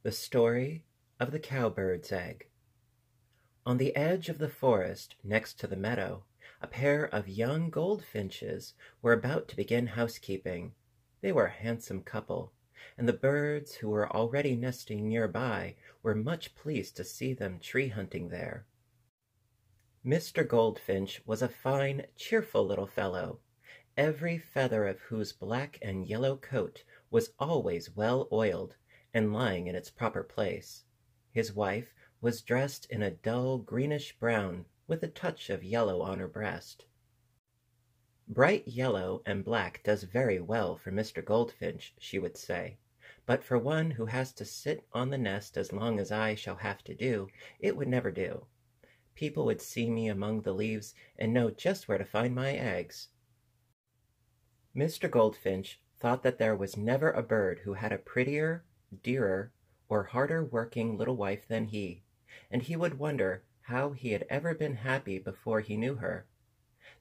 The Story of the Cowbird's Egg. On the edge of the forest next to the meadow, a pair of young goldfinches were about to begin housekeeping. They were a handsome couple, and the birds who were already nesting nearby were much pleased to see them tree hunting there. Mr. Goldfinch was a fine, cheerful little fellow, every feather of whose black and yellow coat was always well oiled and lying in its proper place. His wife was dressed in a dull greenish-brown with a touch of yellow on her breast. "Bright yellow and black does very well for Mr. Goldfinch," she would say, "but for one who has to sit on the nest as long as I shall have to do, it would never do. People would see me among the leaves and know just where to find my eggs." Mr. Goldfinch thought that there was never a bird who had a prettier, dearer, or harder working little wife than he, and he would wonder how he had ever been happy before he knew her.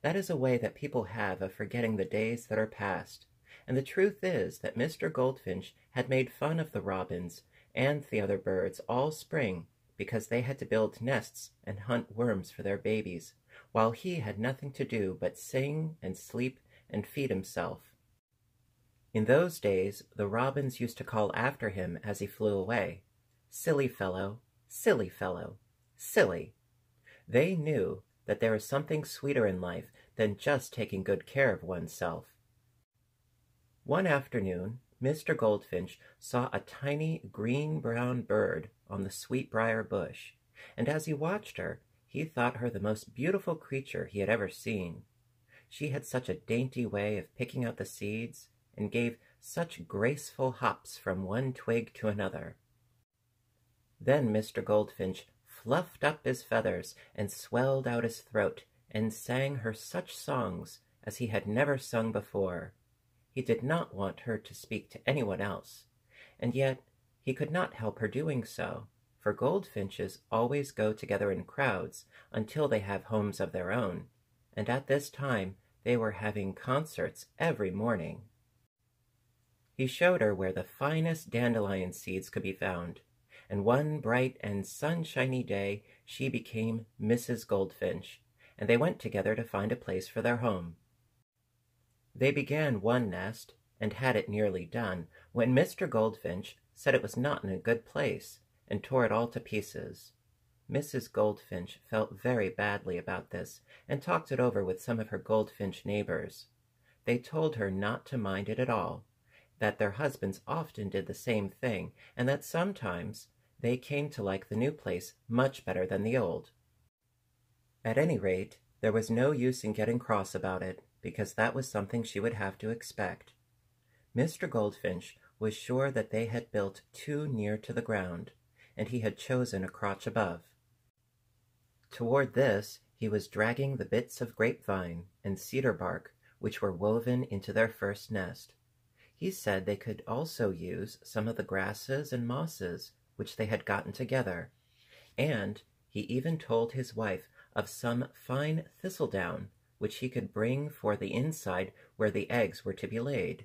That is a way that people have of forgetting the days that are past, and the truth is that Mr. Goldfinch had made fun of the robins and the other birds all spring because they had to build nests and hunt worms for their babies, while he had nothing to do but sing and sleep and feed himself. In those days the robins used to call after him as he flew away, "Silly fellow, silly fellow, silly." They knew that there is something sweeter in life than just taking good care of oneself. One afternoon Mr. Goldfinch saw a tiny green-brown bird on the sweetbrier bush, and as he watched her, he thought her the most beautiful creature he had ever seen. She had such a dainty way of picking out the seeds, and gave such graceful hops from one twig to another. Then Mr. Goldfinch fluffed up his feathers and swelled out his throat and sang her such songs as he had never sung before. He did not want her to speak to anyone else, and yet he could not help her doing so, for goldfinches always go together in crowds until they have homes of their own, and at this time they were having concerts every morning. He showed her where the finest dandelion seeds could be found, and one bright and sunshiny day she became Mrs. Goldfinch, and they went together to find a place for their home. They began one nest, and had it nearly done, when Mr. Goldfinch said it was not in a good place, and tore it all to pieces. Mrs. Goldfinch felt very badly about this, and talked it over with some of her goldfinch neighbors. They told her not to mind it at all, that their husbands often did the same thing, and that sometimes they came to like the new place much better than the old. At any rate, there was no use in getting cross about it, because that was something she would have to expect. Mr. Goldfinch was sure that they had built too near to the ground, and he had chosen a crotch above. Toward this he was dragging the bits of grapevine and cedar bark which were woven into their first nest. He said they could also use some of the grasses and mosses which they had gotten together, and he even told his wife of some fine thistledown which he could bring for the inside where the eggs were to be laid.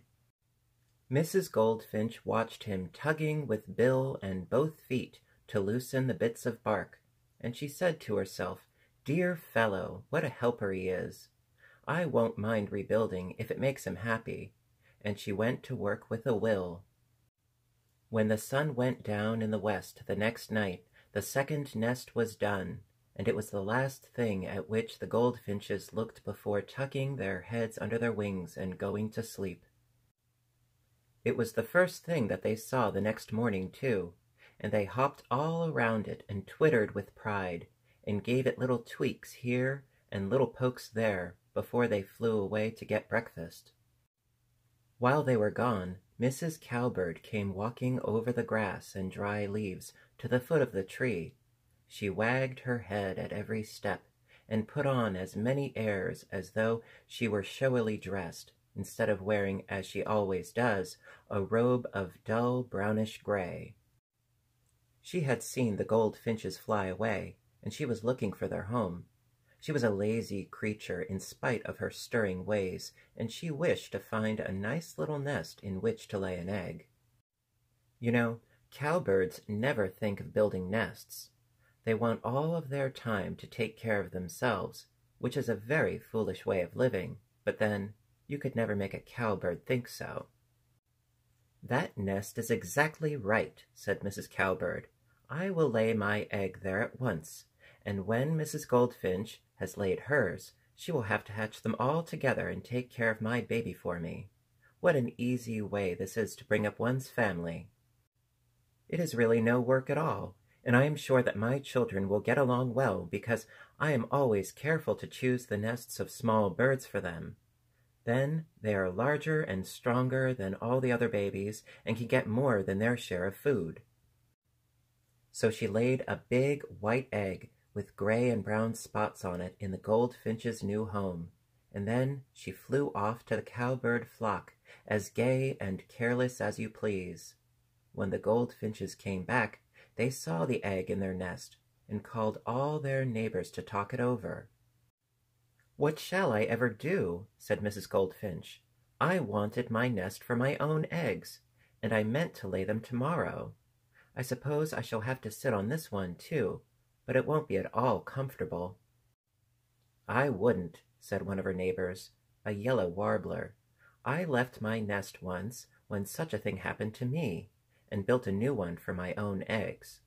Mrs. Goldfinch watched him tugging with bill and both feet to loosen the bits of bark, and she said to herself, "Dear fellow, what a helper he is! I won't mind rebuilding if it makes him happy," and she went to work with a will. When the sun went down in the west the next night, the second nest was done, and it was the last thing at which the goldfinches looked before tucking their heads under their wings and going to sleep. It was the first thing that they saw the next morning, too, and they hopped all around it and twittered with pride, and gave it little tweaks here and little pokes there before they flew away to get breakfast. While they were gone, Mrs. Cowbird came walking over the grass and dry leaves to the foot of the tree. She wagged her head at every step, and put on as many airs as though she were showily dressed, instead of wearing, as she always does, a robe of dull brownish gray. She had seen the goldfinches fly away, and she was looking for their home. She was a lazy creature in spite of her stirring ways, and she wished to find a nice little nest in which to lay an egg. You know, Cowbirds never think of building nests. They want all of their time to take care of themselves, which is a very foolish way of living, but then you could never make a cowbird think so. "That nest is exactly right," said Mrs. Cowbird. "I will lay my egg there at once, and when Mrs. Goldfinch has laid hers, she will have to hatch them all together and take care of my baby for me. What an easy way this is to bring up one's family. It is really no work at all, and I am sure that my children will get along well because I am always careful to choose the nests of small birds for them. Then they are larger and stronger than all the other babies and can get more than their share of food." So she laid a big white egg with gray and brown spots on it in the goldfinch's new home, and then she flew off to the cowbird flock, as gay and careless as you please. When the goldfinches came back, they saw the egg in their nest and called all their neighbors to talk it over. "What shall I ever do?" said Mrs. Goldfinch. "I wanted my nest for my own eggs, and I meant to lay them tomorrow. I suppose I shall have to sit on this one, too, but it won't be at all comfortable." "I wouldn't," said one of her neighbors, a yellow warbler. "I left my nest once when such a thing happened to me, and built a new one for my own eggs."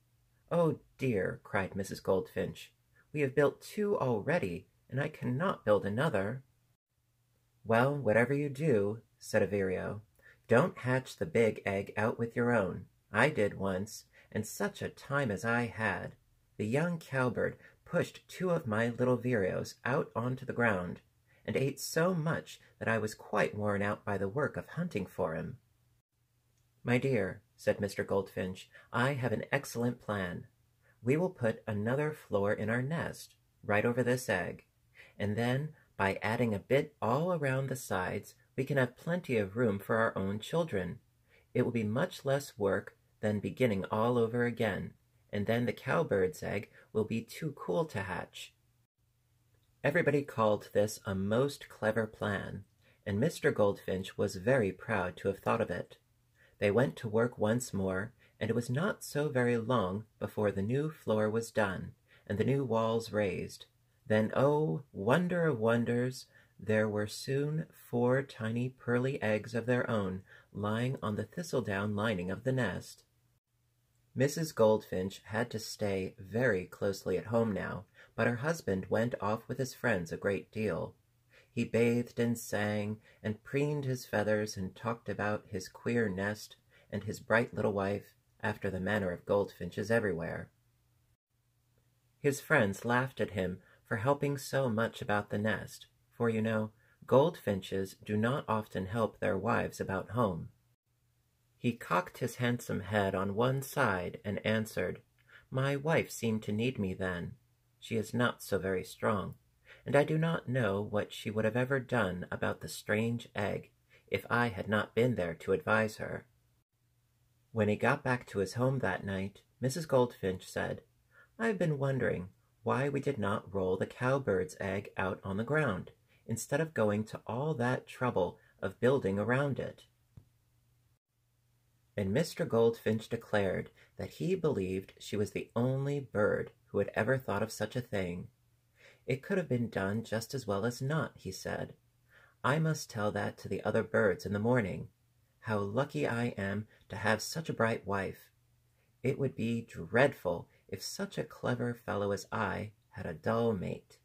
"Oh dear," cried Mrs. Goldfinch, "we have built 2 already, and I cannot build another." "Well, whatever you do," said a vireo, "don't hatch the big egg out with your own. I did once, and such a time as I had. The young cowbird pushed 2 of my little vireos out onto the ground, and ate so much that I was quite worn out by the work of hunting for him." "My dear," said Mr. Goldfinch, "I have an excellent plan. We will put another floor in our nest, right over this egg, and then by adding a bit all around the sides, we can have plenty of room for our own children. It will be much less work than beginning all over again, and then the cowbird's egg will be too cool to hatch." Everybody called this a most clever plan, and Mr. Goldfinch was very proud to have thought of it. They went to work once more, and it was not so very long before the new floor was done, and the new walls raised. Then, oh, wonder of wonders, there were soon 4 tiny pearly eggs of their own lying on the thistledown lining of the nest. Mrs. Goldfinch had to stay very closely at home now, but her husband went off with his friends a great deal. He bathed and sang, and preened his feathers, and talked about his queer nest and his bright little wife, after the manner of goldfinches everywhere. His friends laughed at him for helping so much about the nest, for you know, goldfinches do not often help their wives about home. He cocked his handsome head on one side and answered, "My wife seemed to need me then. She is not so very strong, and I do not know what she would have ever done about the strange egg if I had not been there to advise her." When he got back to his home that night, Mrs. Goldfinch said, "I have been wondering why we did not roll the cowbird's egg out on the ground, instead of going to all that trouble of building around it." And Mr. Goldfinch declared that he believed she was the only bird who had ever thought of such a thing. "It could have been done just as well as not," he said. "I must tell that to the other birds in the morning. How lucky I am to have such a bright wife. It would be dreadful if such a clever fellow as I had a dull mate."